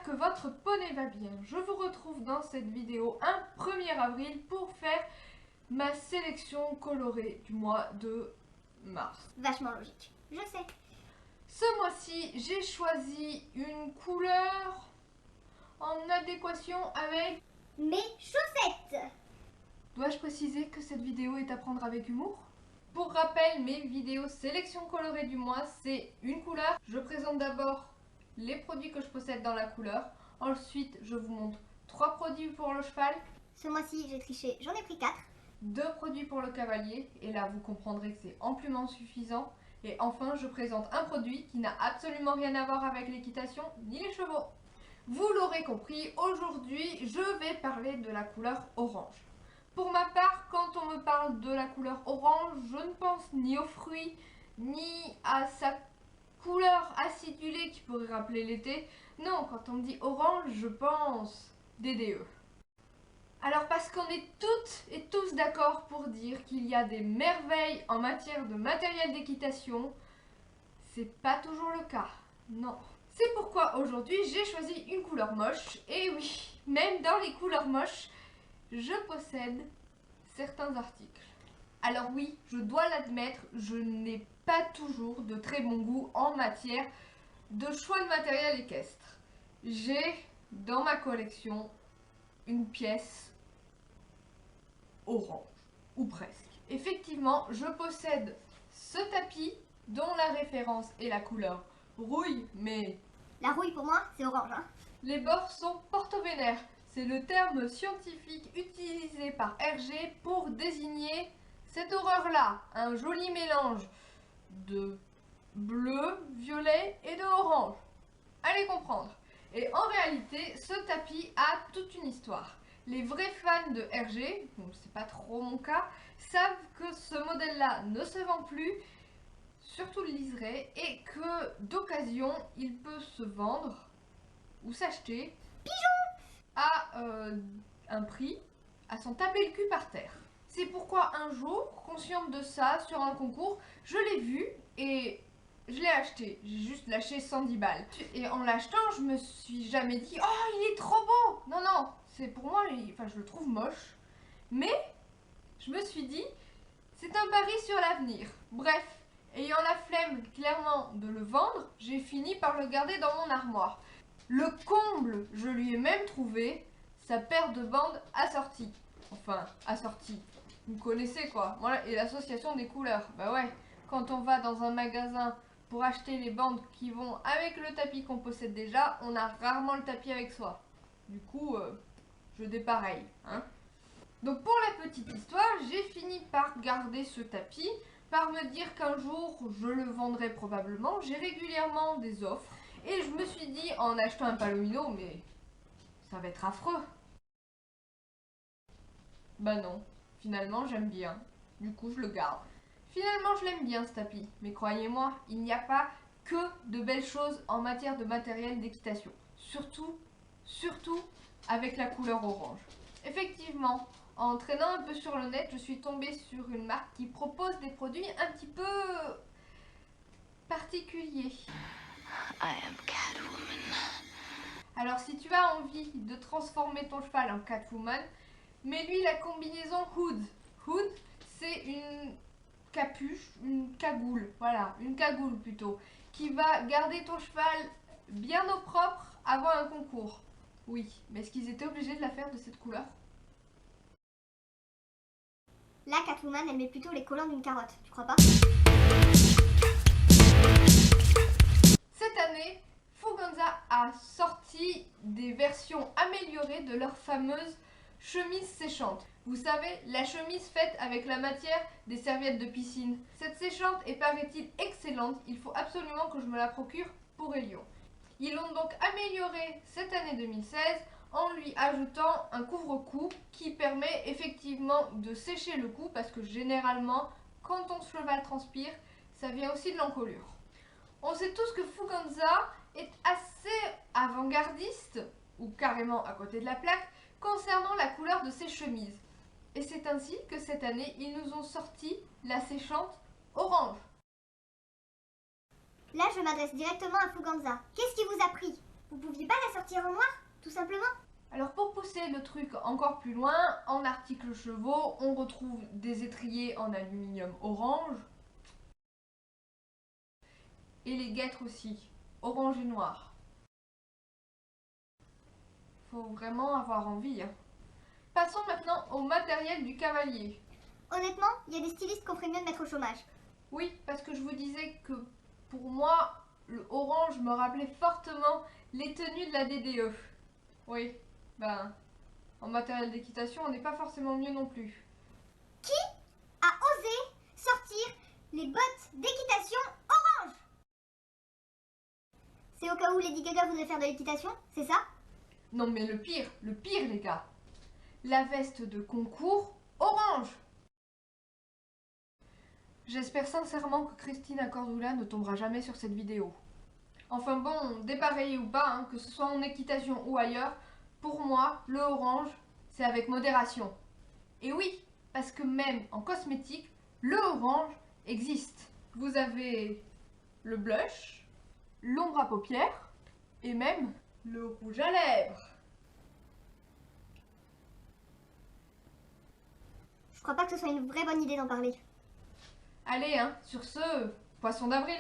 que votre poney va bien. Je vous retrouve dans cette vidéo un 1er avril pour faire ma sélection colorée du mois de mars. Vachement logique, je sais. Ce mois-ci, j'ai choisi une couleur en adéquation avec... Mes chaussettes. Dois-je préciser que cette vidéo est à prendre avec humour? Pour rappel, mes vidéos sélection colorée du mois, c'est une couleur. Je présente d'abord les produits que je possède dans la couleur. Ensuite, je vous montre 3 produits pour le cheval, Ce mois-ci, j'ai triché, j'en ai pris 4. 2 produits pour le cavalier, et là vous comprendrez que c'est amplement suffisant. Et enfin, je présente un produit qui n'a absolument rien à voir avec l'équitation ni les chevaux. Vous l'aurez compris, aujourd'hui, je vais parler de la couleur orange. Pour ma part, quand on me parle de la couleur orange, je ne pense ni aux fruits, ni à sa couleur acidulée qui pourrait rappeler l'été. Non, quand on me dit orange, je pense DDE. Alors parce qu'on est toutes et tous d'accord pour dire qu'il y a des merveilles en matière de matériel d'équitation, c'est pas toujours le cas, non. C'est pourquoi aujourd'hui j'ai choisi une couleur moche, et oui, même dans les couleurs moches, je possède certains articles. Alors oui, je dois l'admettre, je n'ai pas toujours de très bon goût en matière de choix de matériel équestre. J'ai dans ma collection une pièce orange, ou presque. Effectivement, je possède ce tapis dont la référence est la couleur rouille, mais La rouille pour moi, c'est orange, hein. les bords sont porto-vénères. C'est le terme scientifique utilisé par Hergé pour désigner cette horreur-là. Un joli mélange de bleu, violet et de orange. Allez comprendre. Et en réalité, ce tapis a toute une histoire. Les vrais fans de Hergé, donc c'est pas trop mon cas, savent que ce modèle-là ne se vend plus, surtout le liseré, et que d'occasion, il peut se vendre ou s'acheter à un prix à s'en taper le cul par terre. C'est pourquoi un jour, consciente de ça, sur un concours, je l'ai vu et je l'ai acheté. J'ai juste lâché 110 balles. Et en l'achetant, je me suis jamais dit « Oh, il est trop beau !» Non, non, c'est pour moi, enfin je le trouve moche. Mais je me suis dit « C'est un pari sur l'avenir ». Bref, ayant la flemme clairement de le vendre, j'ai fini par le garder dans mon armoire. Le comble, je lui ai même trouvé sa paire de bandes assorties. Enfin, assorties. Vous connaissez quoi. Voilà, et l'association des couleurs. Bah ouais, quand on va dans un magasin pour acheter les bandes qui vont avec le tapis qu'on possède déjà, on a rarement le tapis avec soi. Du coup, je dépareille. Hein. Donc pour la petite histoire, j'ai fini par garder ce tapis, par me dire qu'un jour, je le vendrai probablement. J'ai régulièrement des offres. Et je me suis dit, en achetant un palomino, mais ça va être affreux. Bah non, finalement j'aime bien. Du coup je le garde. Finalement je l'aime bien ce tapis. Mais croyez-moi, il n'y a pas que de belles choses en matière de matériel d'équitation. Surtout avec la couleur orange. Effectivement, en traînant un peu sur le net, je suis tombée sur une marque qui propose des produits un petit peu particuliers. I am Catwoman. Alors si tu as envie de transformer ton cheval en Catwoman, mets-lui la combinaison Hood. Hood, c'est une capuche, une cagoule, voilà, une cagoule plutôt, qui va garder ton cheval bien au propre avant un concours. Oui, mais est-ce qu'ils étaient obligés de la faire de cette couleur? Là, Catwoman, elle met plutôt les collants d'une carotte, tu crois pas? Cette année, Fuganza a sorti des versions améliorées de leur fameuse chemise séchante. Vous savez, la chemise faite avec la matière des serviettes de piscine. Cette séchante est, paraît-il, excellente. Il faut absolument que je me la procure pour Elion. Ils l'ont donc améliorée cette année 2016 en lui ajoutant un couvre-cou qui permet effectivement de sécher le cou parce que généralement, quand ton cheval transpire, ça vient aussi de l'encolure. On sait tous que Fuganza est assez avant-gardiste, ou carrément à côté de la plaque, concernant la couleur de ses chemises. Et c'est ainsi que cette année, ils nous ont sorti la séchante orange. Là, je m'adresse directement à Fuganza. Qu'est-ce qui vous a pris? Vous pouviez pas la sortir en noir, tout simplement? Alors pour pousser le truc encore plus loin, en article chevaux, on retrouve des étriers en aluminium orange. Et les guêtres aussi, orange et noir. Faut vraiment avoir envie, hein. Passons maintenant au matériel du cavalier. Honnêtement, il y a des stylistes qu'on ferait mieux de mettre au chômage. Oui, parce que je vous disais que pour moi, le orange me rappelait fortement les tenues de la DDE. Oui, ben, en matériel d'équitation, on n'est pas forcément mieux non plus. Qui a osé sortir les bottes d'équitation orange? C'est au cas où Lady Gaga voudrait faire de l'équitation, c'est ça? Non mais le pire les gars, la veste de concours orange. J'espère sincèrement que Christina Cordula ne tombera jamais sur cette vidéo. Enfin bon, dépareillé ou pas, hein, que ce soit en équitation ou ailleurs, pour moi, le orange, c'est avec modération. Et oui, parce que même en cosmétique, le orange existe. Vous avez le blush, l'ombre à paupières et même le rouge à lèvres. Je crois pas que ce soit une vraie bonne idée d'en parler. Allez, hein, sur ce, poisson d'avril.